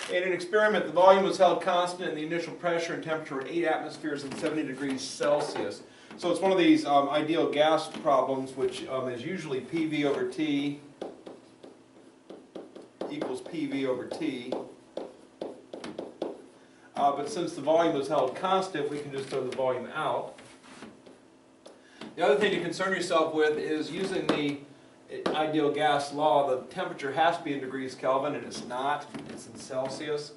In an experiment, the volume was held constant and the initial pressure and temperature were 8 atmospheres and 70 degrees Celsius. So it's one of these ideal gas problems, which is usually PV over T equals PV over T. But since the volume was held constant, we can just throw the volume out. The other thing to concern yourself with is using the ideal gas law. The temperature has to be in degrees Kelvin, and it's not. It's in Celsius.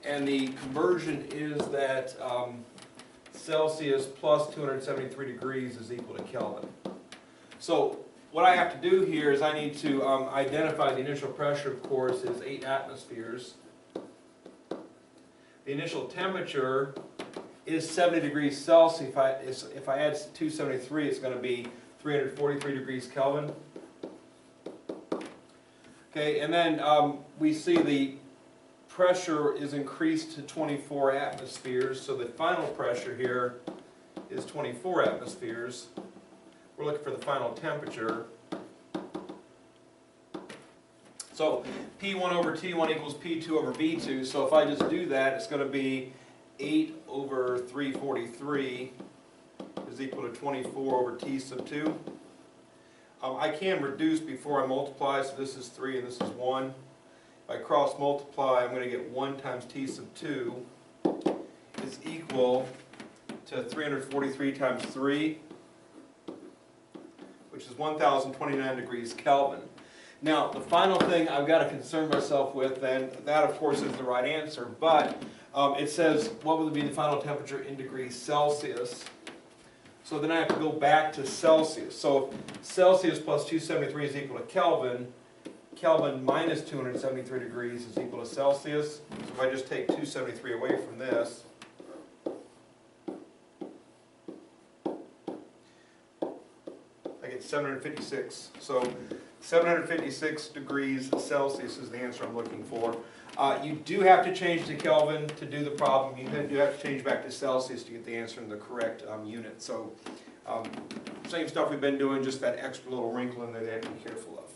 And the conversion is that Celsius plus 273 degrees is equal to Kelvin. So what I have to do here is I need to identify the initial pressure, of course, is 8 atmospheres. The initial temperature is 70 degrees Celsius. If I add 273, it's going to be 343 degrees Kelvin. Okay, and then we see the pressure is increased to 24 atmospheres, so the final pressure here is 24 atmospheres. We're looking for the final temperature. So P1 over T1 equals P2 over V2, so if I just do that, it's going to be 8 over 343 is equal to 24 over T sub 2. I can reduce before I multiply, so this is 3 and this is 1. If I cross multiply, I'm going to get 1 times T sub 2 is equal to 343 times 3, which is 1029 degrees Kelvin. Now, the final thing I've got to concern myself with, and that of course is the right answer, but it says what would be the final temperature in degrees Celsius. So then I have to go back to Celsius. So Celsius plus 273 is equal to Kelvin. Kelvin minus 273 degrees is equal to Celsius. So if I just take 273 away from this, I get 756. So 756 degrees Celsius is the answer I'm looking for. You do have to change to Kelvin to do the problem. You do have to change back to Celsius to get the answer in the correct unit. So same stuff we've been doing, just that extra little wrinkle in there they have to be careful of.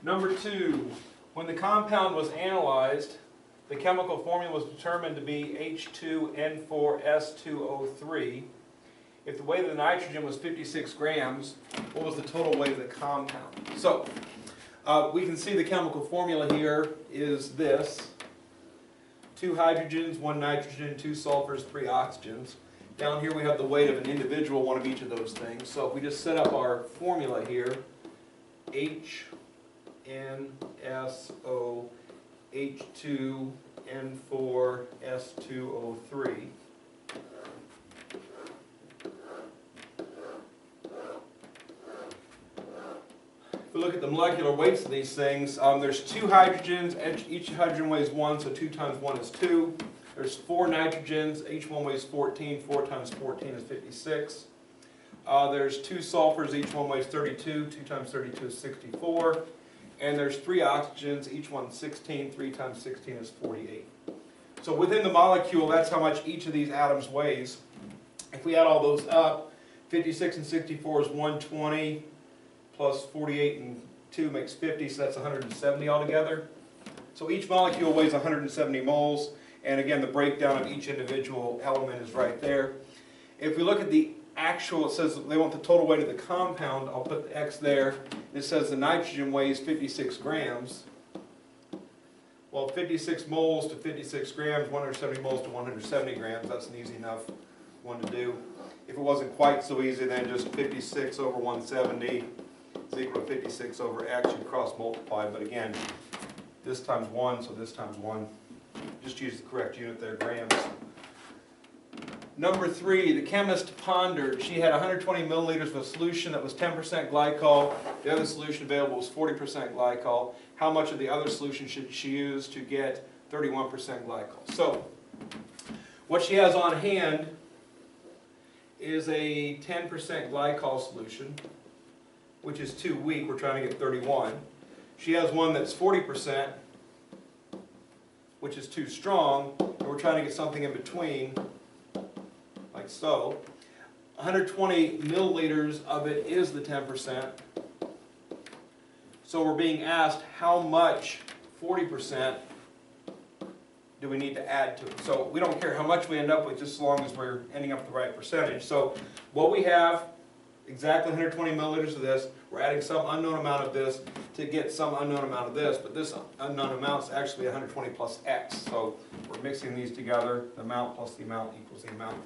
Number 2, when the compound was analyzed, the chemical formula was determined to be H2N4S2O3. If the weight of the nitrogen was 56 grams, what was the total weight of the compound? So we can see the chemical formula here is this. 2 hydrogens, 1 nitrogen, 2 sulfurs, 3 oxygens. Down here we have the weight of an individual, one of each of those things. So if we just set up our formula here, HNSO H2N4S2O3. If we look at the molecular weights of these things, there's 2 hydrogens, each hydrogen weighs 1, so 2 times 1 is 2. There's 4 nitrogens, each one weighs 14, 4 times 14 is 56. There's 2 sulfurs, each one weighs 32, 2 times 32 is 64. And there's 3 oxygens, each one 16, 3 times 16 is 48. So within the molecule, that's how much each of these atoms weighs. If we add all those up, 56 and 64 is 120, plus 48 and 2 makes 50, so that's 170 altogether. So each molecule weighs 170 moles, and again the breakdown of each individual element is right there. If we look at the actual, it says they want the total weight of the compound, I'll put the X there. It says the nitrogen weighs 56 grams. Well, 56 moles to 56 grams, 170 moles to 170 grams, that's an easy enough one to do. If it wasn't quite so easy, then just 56 over 170 is equal to 56 over X. You cross multiply, but again, this times 1, so this times 1. Just use the correct unit there, grams. Number 3, the chemist pondered. She had 120 milliliters of a solution that was 10% glycol. The other solution available was 40% glycol. How much of the other solution should she use to get 31% glycol? So, what she has on hand is a 10% glycol solution, which is too weak. We're trying to get 31. She has one that's 40%, which is too strong, and we're trying to get something in between, like so. 120 milliliters of it is the 10%. So we're being asked how much 40% do we need to add to it. So we don't care how much we end up with, just as long as we're ending up with the right percentage. So what we have, exactly 120 milliliters of this. We're adding some unknown amount of this to get some unknown amount of this, but this unknown amount is actually 120 plus x. So we're mixing these together. The amount plus the amount equals the amount.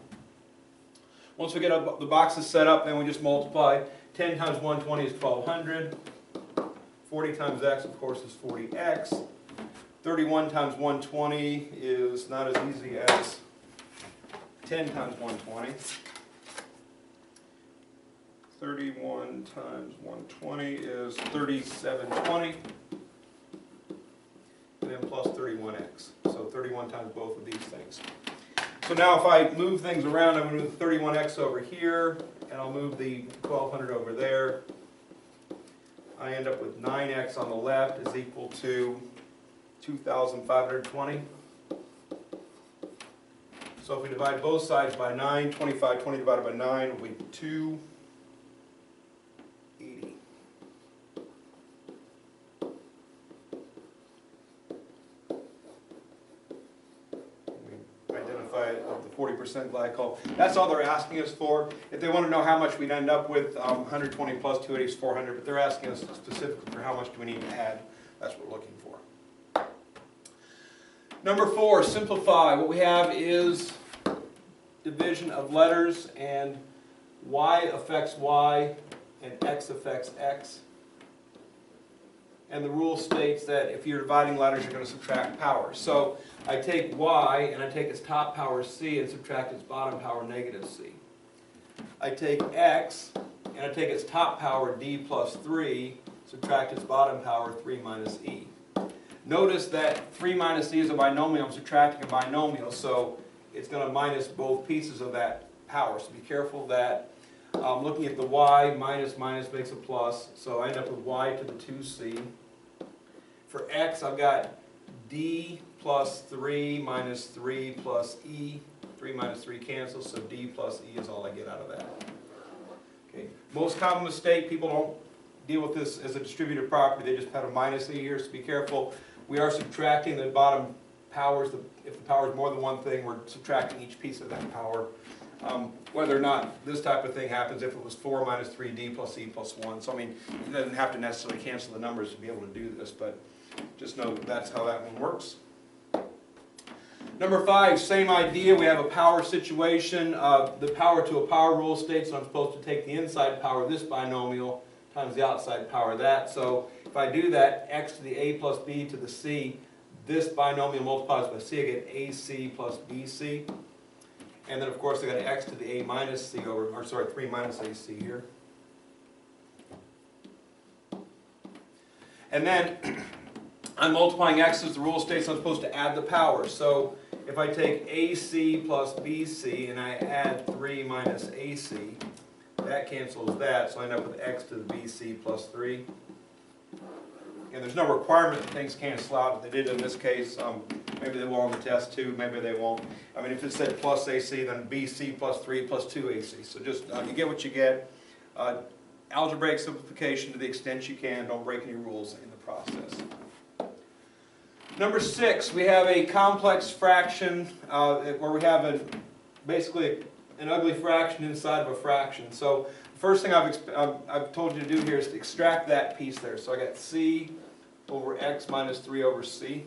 Once we get the boxes set up, then we just multiply. 10 times 120 is 1200. 40 times x, of course, is 40x. 31 times 120 is not as easy as 10 times 120. 31 times 120 is 3720, and then plus 31x. So 31 times both of these things. So now if I move things around, I'm going to move the 31x over here, and I'll move the 1200 over there. I end up with 9x on the left is equal to 2,520. So if we divide both sides by 9, 2520 divided by 9 will be 280. We identify it of the 40% glycol. That's all they're asking us for. If they want to know how much we'd end up with, 120 plus 280 is 400, but they're asking us specifically for how much do we need to add. That's what we're looking for. Number 4, simplify. What we have is division of letters, and y affects y and x affects x. And the rule states that if you're dividing letters, you're going to subtract powers. So I take y and I take its top power c and subtract its bottom power negative c. I take x and I take its top power d plus 3, subtract its bottom power 3 minus e. Notice that 3 minus e is a binomial. I'm subtracting a binomial, so it's going to minus both pieces of that power. So be careful that looking at the y, minus minus makes a plus, so I end up with y to the 2c. For x, I've got d plus 3 minus 3 plus e. 3 minus 3 cancels, so d plus e is all I get out of that. Okay. Most common mistake, people don't deal with this as a distributive property. They just have a minus e here, so be careful. We are subtracting the bottom powers. If the power is more than one thing, we're subtracting each piece of that power. Whether or not this type of thing happens if it was 4 minus 3d plus e plus 1. So I mean, it doesn't have to necessarily cancel the numbers to be able to do this, but just know that's how that one works. Number 5, same idea. We have a power situation. The power to a power rule states that I'm supposed to take the inside power of this binomial times the outside power of that. So if I do that, x to the a plus b to the c, this binomial multiplies by c, I get ac plus bc. And then of course I got x to the a minus c over, or sorry, 3 minus ac here. And then I'm multiplying x's, the rule states I'm supposed to add the powers. So if I take ac plus bc and I add 3 minus ac, that cancels that, so I end up with x to the bc plus 3. And there's no requirement that things cancel out. If they did in this case, maybe they will on the test too, maybe they won't. I mean, if it said plus AC, then BC plus 3 plus 2 AC. So just, you get what you get. Algebraic simplification to the extent you can. Don't break any rules in the process. Number 6, we have a complex fraction where we have basically an ugly fraction inside of a fraction. So the first thing I've told you to do here is to extract that piece there. So I got c over x minus 3 over c.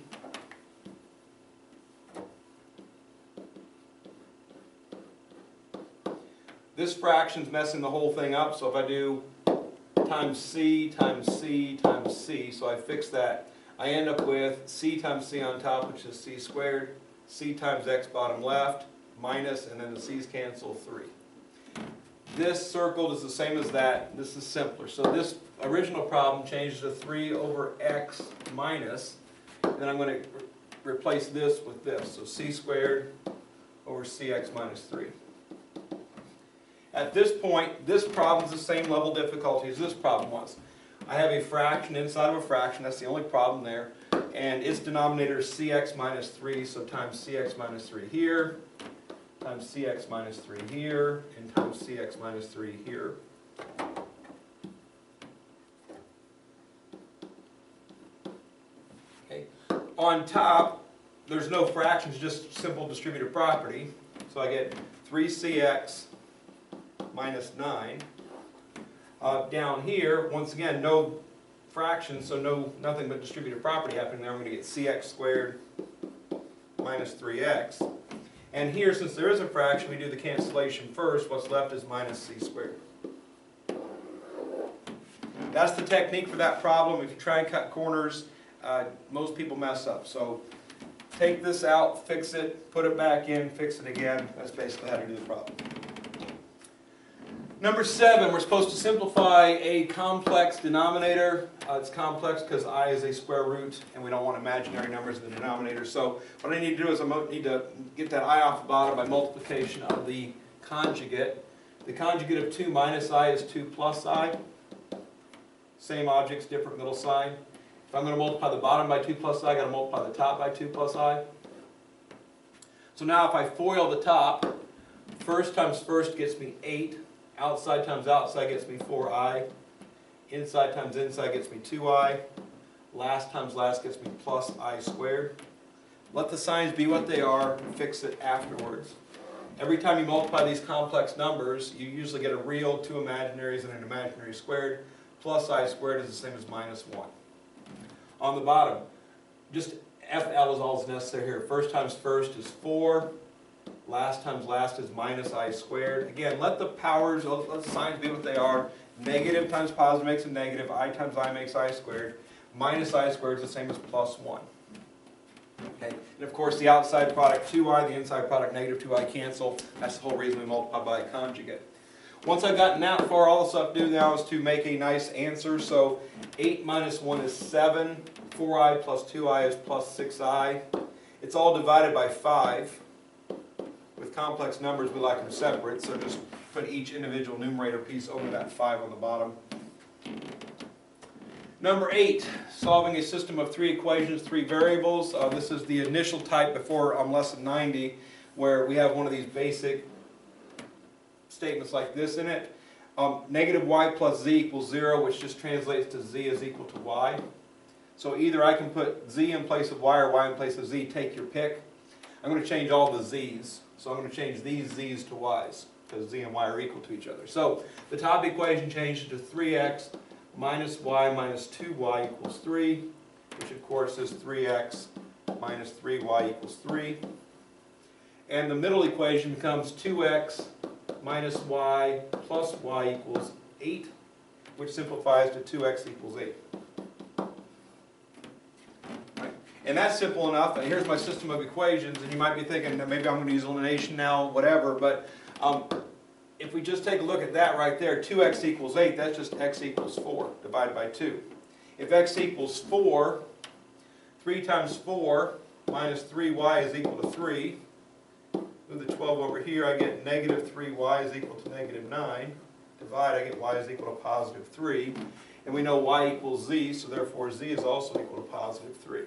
This fraction's messing the whole thing up, so if I do times c times c times c, so I fix that, I end up with c times c on top, which is c squared, c times x bottom left, minus, and then the c's cancel 3. This circled is the same as that. This is simpler. So this original problem changes to 3 over x minus, then I'm going to replace this with this. So c squared over cx minus 3. At this point, this problem is the same level difficulty as this problem was. I have a fraction inside of a fraction. That's the only problem there. And its denominator is cx minus 3, so times cx minus 3 here, times cx minus 3 here, and times cx minus 3 here. Okay. On top, there's no fractions, just simple distributive property. So I get 3cx minus 9. Down here, once again, no fractions, so nothing but distributive property happening there. I'm going to get cx squared minus 3x. And here, since there is a fraction, we do the cancellation first. What's left is minus c squared. That's the technique for that problem. If you try and cut corners, most people mess up. So take this out, fix it, put it back in, fix it again. That's basically how to do the problem. Number 7, we're supposed to simplify a complex denominator. It's complex because I is a square root, and we don't want imaginary numbers in the denominator. So what I need to do is I need to get that I off the bottom by multiplication of the conjugate. The conjugate of 2 minus I is 2 plus I. Same objects, different middle sign. If I'm going to multiply the bottom by 2 plus I, I've got to multiply the top by 2 plus I. So now if I FOIL the top, first times first gets me 8. Outside times outside gets me 4i. Inside times inside gets me 2i. Last times last gets me plus I squared. Let the signs be what they are, fix it afterwards. Every time you multiply these complex numbers, you usually get a real, 2 imaginaries, and an imaginary squared. Plus I squared is the same as minus 1. On the bottom, just FL is all that's necessary here. First times first is 4. Last times last is minus I squared. Again, let the powers, let the signs be what they are. Negative times positive makes a negative. I times I makes I squared. Minus I squared is the same as plus 1. Okay. And of course the outside product 2i, the inside product negative 2i cancel. That's the whole reason we multiply by a conjugate. Once I've gotten that far, all that's left to do now is to make a nice answer. So 8 minus 1 is 7. 4i plus 2i is plus 6i. It's all divided by 5. With complex numbers, we like them separate, so just put each individual numerator piece over that 5 on the bottom. Number 8, solving a system of 3 equations, 3 variables. This is the initial type before lesson 90, where we have one of these basic statements like this in it. Negative y plus z equals 0, which just translates to z is equal to y. So either I can put z in place of y or y in place of z, take your pick. I'm going to change all the z's. So I'm going to change these z's to y's, because z and y are equal to each other. So the top equation changes to 3x minus y minus 2y equals 3, which of course is 3x minus 3y equals 3. And the middle equation becomes 2x minus y plus y equals 8, which simplifies to 2x equals 8. And that's simple enough. And here's my system of equations. And you might be thinking that maybe I'm going to use elimination now, whatever. But if we just take a look at that right there, 2x equals 8, that's just x equals 4 divided by 2. If x equals 4, 3 times 4 minus 3y is equal to 3. Move the 12 over here, I get negative 3y is equal to negative 9. Divide, I get y is equal to positive 3. And we know y equals z, so therefore z is also equal to positive 3.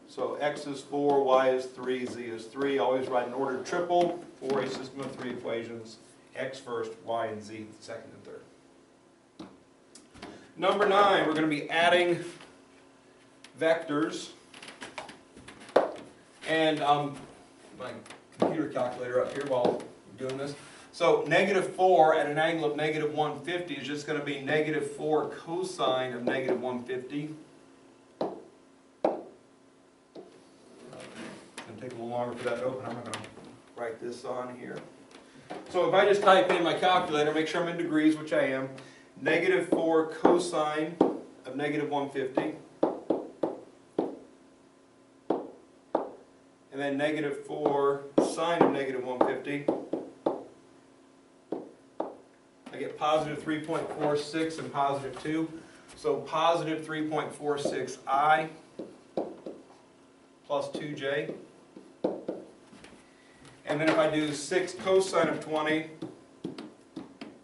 So x is 4, y is 3, z is 3. Always write an ordered triple for a system of 3 equations. X first, y and z second and third. Number 9, we're going to be adding vectors. And my computer calculator up here while we're doing this. So negative 4 at an angle of negative 150 is just going to be negative 4 cosine of negative 150. It's going to take a little longer for that to open. I'm not going to write this on here. So if I just type in my calculator, make sure I'm in degrees, which I am, negative 4 cosine of negative 150. And then negative 4 sine of negative 150. I get positive 3.46 and positive 2. So positive 3.46i plus 2j. And then if I do 6 cosine of 20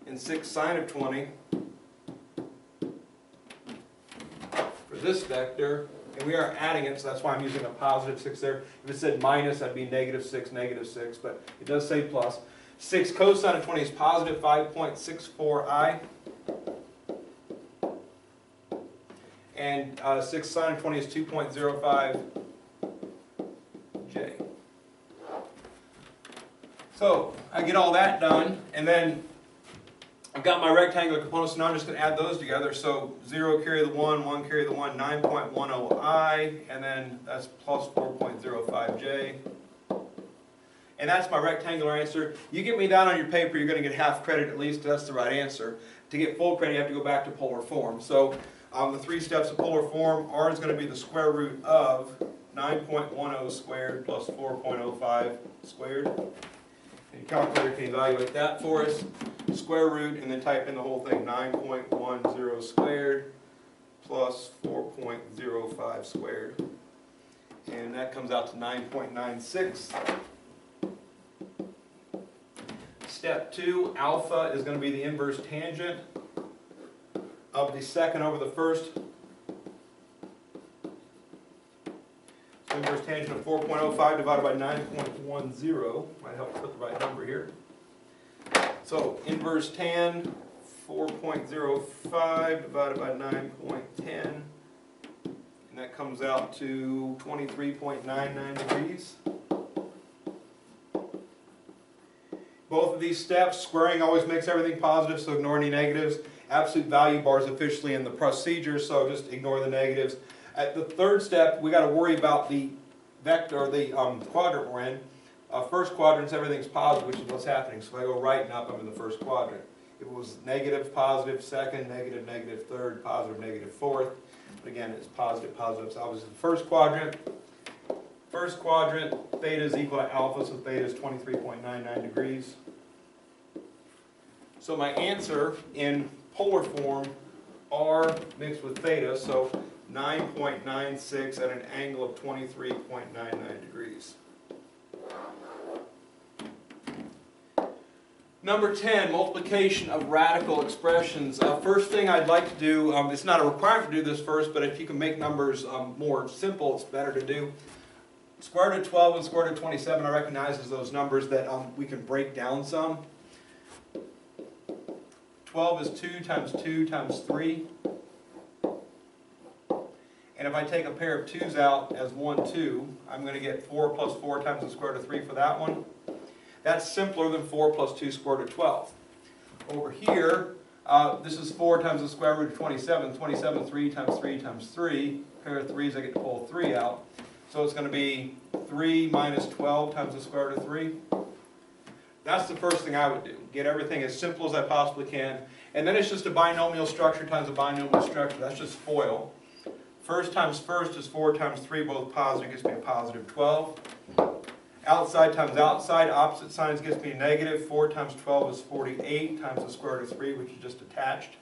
and 6 sine of 20 for this vector, and we are adding it, so that's why I'm using a positive 6 there. If it said minus, that'd be negative 6, but it does say plus. 6 cosine of 20 is positive 5.64i. And 6 sine of 20 is 2.05. So I get all that done, and then I've got my rectangular components, so now I'm just going to add those together. So 0 carry the 1, 1 carry the 1, 9.10i, and then that's plus 4.05j. And that's my rectangular answer. You get me down on your paper, you're going to get half credit at least, because that's the right answer. To get full credit, you have to go back to polar form. So the 3 steps of polar form, r is going to be the square root of 9.10 squared plus 4.05 squared. And your calculator can evaluate that for us. Square root, and then type in the whole thing, 9.10 squared plus 4.05 squared. And that comes out to 9.96. Step 2, alpha is going to be the inverse tangent of the second over the first. So inverse tangent of 4.05 divided by 9.10. Might help put the right number here. So inverse tan 4.05 divided by 9.10, and that comes out to 23.99 degrees. Both of these steps, squaring always makes everything positive, so ignore any negatives. Absolute value bar is officially in the procedure, so just ignore the negatives. At the third step, we got to worry about the vector, or the quadrant we're in. First quadrant, everything's positive, which is what's happening. So if I go right and up, I'm in the first quadrant. If it was negative, positive, second, negative, negative, third, positive, negative, fourth. But again, it's positive, positive. So obviously the first quadrant. First quadrant, theta is equal to alpha, so theta is 23.99 degrees. So my answer in polar form, r mixed with theta, so 9.96 at an angle of 23.99 degrees. Number 10, multiplication of radical expressions. First thing I'd like to do, it's not a requirement to do this first, but if you can make numbers more simple, it's better to do. Square root of 12 and square root of 27 I recognize as those numbers that we can break down some. 12 is 2 times 3. And if I take a pair of 2's out as 1, 2, I'm going to get 4 plus 4 times the square root of 3 for that one. That's simpler than 4 plus 2 square root of 12. Over here, this is 4 times the square root of 27. 27, 3 times 3 times 3. Pair of 3's, I get to pull 3 out. So it's going to be 3 minus 12 times the square root of 3. That's the first thing I would do. Get everything as simple as I possibly can. And then it's just a binomial structure times a binomial structure. That's just FOIL. First times first is 4 times 3, both positive, gives me a positive 12. Outside times outside, opposite signs gives me a negative. 4 times 12 is 48 times the square root of 3, which is just attached.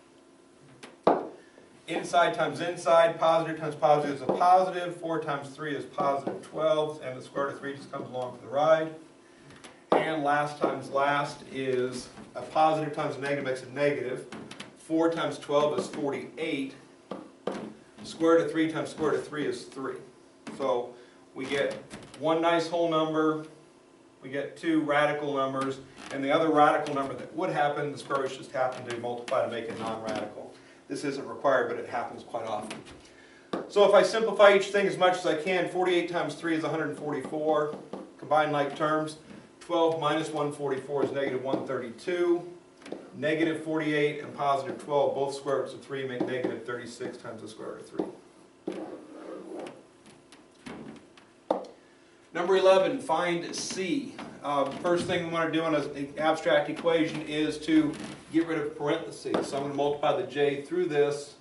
Inside times inside, positive times positive is a positive. 4 times 3 is positive 12, and the square root of 3 just comes along for the ride. And last times last is a positive times a negative makes a negative. 4 times 12 is 48. Square root of 3 times square root of 3 is 3. So we get one nice whole number, we get 2 radical numbers, and the other radical number that would happen, the square roots just happen to multiply to make it non-radical. This isn't required, but it happens quite often. So if I simplify each thing as much as I can, 48 times 3 is 144. Combine like terms. 12 minus 144 is negative 132. Negative 48 and positive 12, both square roots of 3 make negative 36 times the square root of 3. Number 11, find C. First thing we want to do in an abstract equation is to get rid of parentheses. So I'm going to multiply the j through this.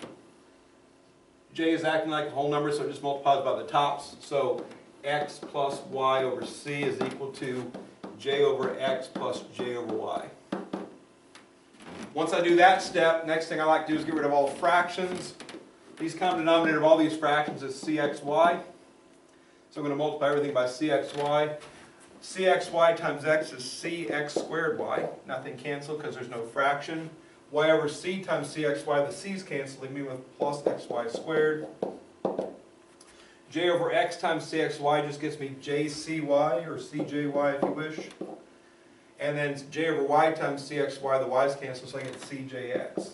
J is acting like a whole number, so it just multiplies by the tops. So x plus y over c is equal to j over x plus j over y. Once I do that step, next thing I like to do is get rid of all fractions. Least common denominator of all these fractions is cxy. So I'm going to multiply everything by cxy. Cxy times x is cx squared y. Nothing cancel because there's no fraction. Y over c times cxy, the c's cancel, leaving me with plus xy squared. J over x times cxy just gives me jcy or cjy if you wish. And then j over y times cxy, the y's cancel, so I get cjx.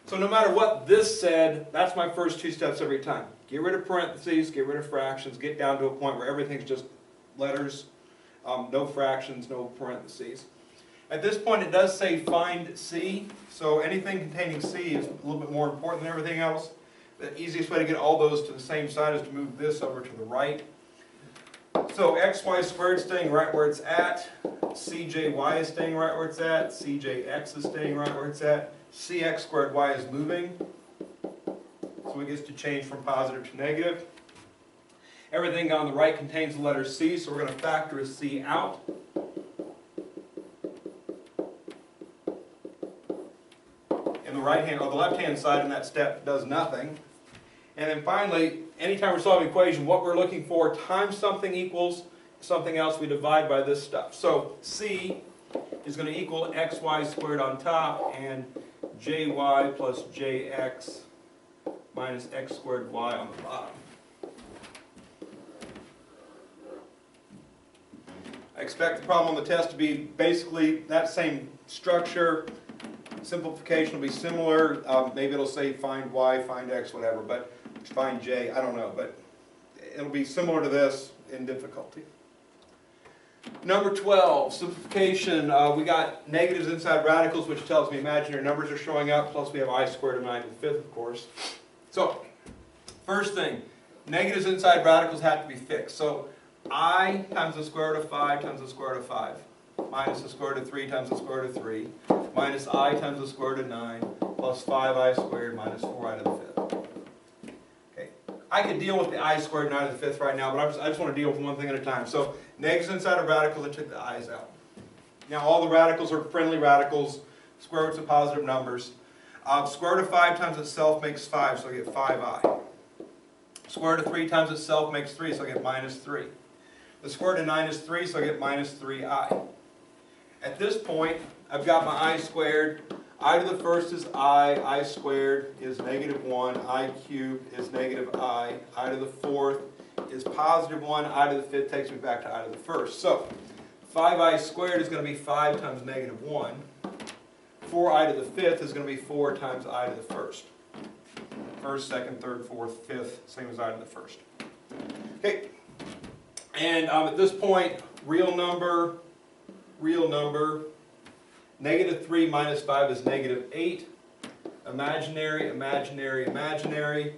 So no matter what this said, that's my first 2 steps every time. Get rid of parentheses, get rid of fractions, get down to a point where everything's just letters. No fractions, no parentheses. At this point it does say find C, so anything containing C is a little bit more important than everything else. The easiest way to get all those to the same side is to move this over to the right. So xy squared is staying right where it's at, cjy is staying right where it's at, cjx is staying right where it's at, cx squared y is moving, so it gets to change from positive to negative. Everything on the right contains the letter C, so we're going to factor a C out. In the left-hand side in that step does nothing. And then finally, anytime we're solving an equation, what we're looking for times something equals something else, we divide by this stuff. So C is going to equal xy squared on top and jy plus jx minus x squared y on the bottom. I expect the problem on the test to be basically that same structure. Simplification will be similar. Maybe it'll say find y, find x, whatever, but find j, I don't know, but it'll be similar to this in difficulty. Number 12, simplification. We got negatives inside radicals, which tells me imaginary numbers are showing up, plus we have I squared of 9 to the 5th, of course. So, first thing, negatives inside radicals have to be fixed. So, I times the square root of 5 times the square root of 5, minus the square root of 3 times the square root of 3, minus I times the square root of 9, plus 5I squared minus 4I to the 5th. Okay, I could deal with the I squared and I to the 5th right now, but I just want to deal with one thing at a time. So, negatives inside of radicals, I took the I's out. Now, all the radicals are friendly radicals, square roots of positive numbers. Square root of 5 times itself makes 5, so I get 5I. Square root of 3 times itself makes 3, so I get minus 3. The square root of 9 is 3, so I get minus 3I. At this point, I've got my I squared. I to the first is I squared is negative 1, I cubed is negative I to the fourth is positive 1, I to the fifth takes me back to I to the first. So, 5I squared is going to be 5 times negative 1. 4I to the fifth is going to be 4 times I to the first. First, second, third, fourth, fifth, same as I to the first. Okay. And at this point, real number, negative 3 minus 5 is negative 8, imaginary, imaginary, imaginary,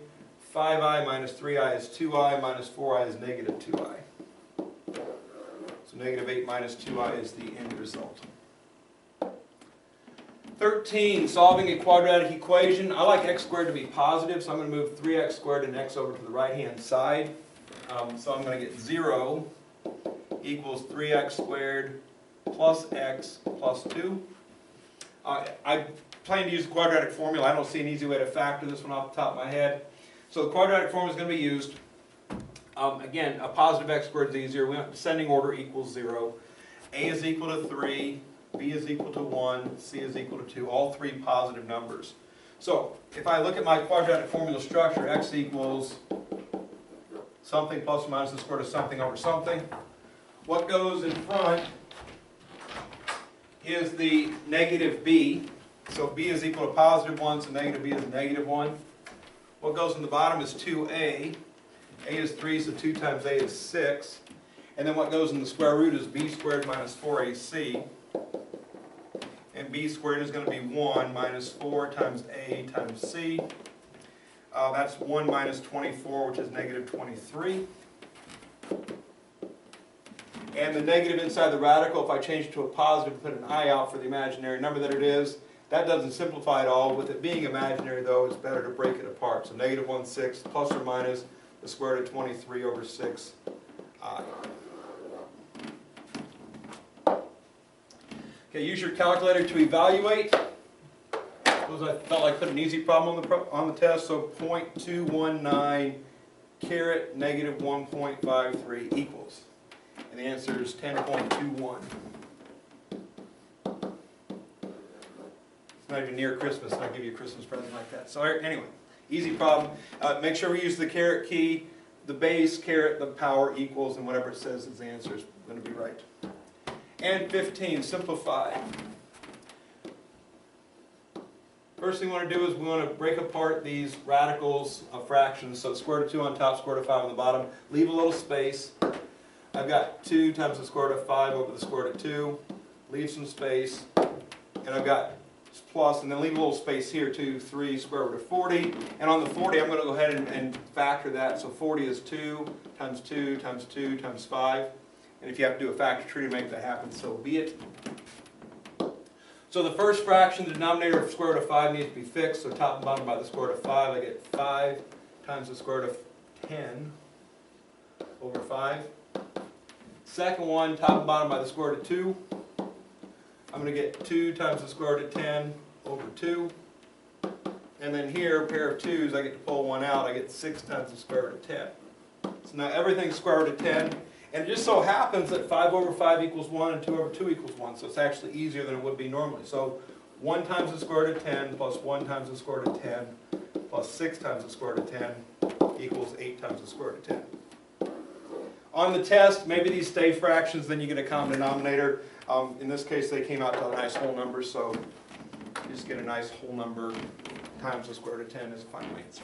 5I minus 3I is 2I, minus 4I is negative 2I. So negative 8 minus 2I is the end result. 13, solving a quadratic equation. I like x squared to be positive, so I'm going to move 3x squared and x over to the right-hand side. So I'm going to get 0 equals 3x squared plus x plus 2. I plan to use the quadratic formula. I don't see an easy way to factor this one off the top of my head. So the quadratic formula is going to be used. Again, a positive x squared is easier. We want descending order equals 0. A is equal to 3. B is equal to 1. C is equal to 2. All three positive numbers. So if I look at my quadratic formula structure, x equals something plus or minus the square root of something over something. What goes in front is the negative b. So b is equal to positive 1, so negative b is a negative 1. What goes in the bottom is 2a. A is 3, so 2 times a is 6. And then what goes in the square root is b squared minus 4ac. And b squared is going to be 1 minus 4 times a times c. That's 1 minus 24, which is negative 23. And the negative inside the radical, if I change it to a positive, put an I out for the imaginary number that it is, that doesn't simplify at all. With it being imaginary, though, it's better to break it apart. So negative 1/6 plus or minus the square root of 23 over 6i. Okay, use your calculator to evaluate. Suppose I felt like putting an easy problem on the test, so 0.219 caret negative 1.53 equals. And the answer is 10.21. It's not even near Christmas, and I'll give you a Christmas present like that. So anyway, easy problem. Make sure we use the caret key, the base, caret, the power equals, and whatever it says is the answer is going to be right. And 15, simplify. First thing we want to do is we want to break apart these radicals of fractions. So square root of 2 on top, square root of 5 on the bottom. Leave a little space. I've got 2 times the square root of 5 over the square root of 2. Leave some space. And I've got plus, and then leave a little space here too, 3 square root of 40. And on the 40, I'm going to go ahead and factor that. So 40 is 2 times 2 times 2 times 5. And if you have to do a factor tree to make that happen, so be it. So the first fraction, the denominator of square root of 5 needs to be fixed. So top and bottom by the square root of 5, I get 5 times the square root of 10 over 5. Second one, top and bottom by the square root of 2. I'm going to get 2 times the square root of 10 over 2. And then here, a pair of 2's, I get to pull one out. I get 6 times the square root of 10. So now everything's square root of 10. And it just so happens that 5 over 5 equals 1 and 2 over 2 equals 1. So it's actually easier than it would be normally. So 1 times the square root of 10 plus 1 times the square root of 10 plus 6 times the square root of 10 equals 8 times the square root of 10. On the test, maybe these stay fractions, then you get a common denominator. In this case, they came out to a nice whole number, so you just get a nice whole number times the square root of 10 as a final answer.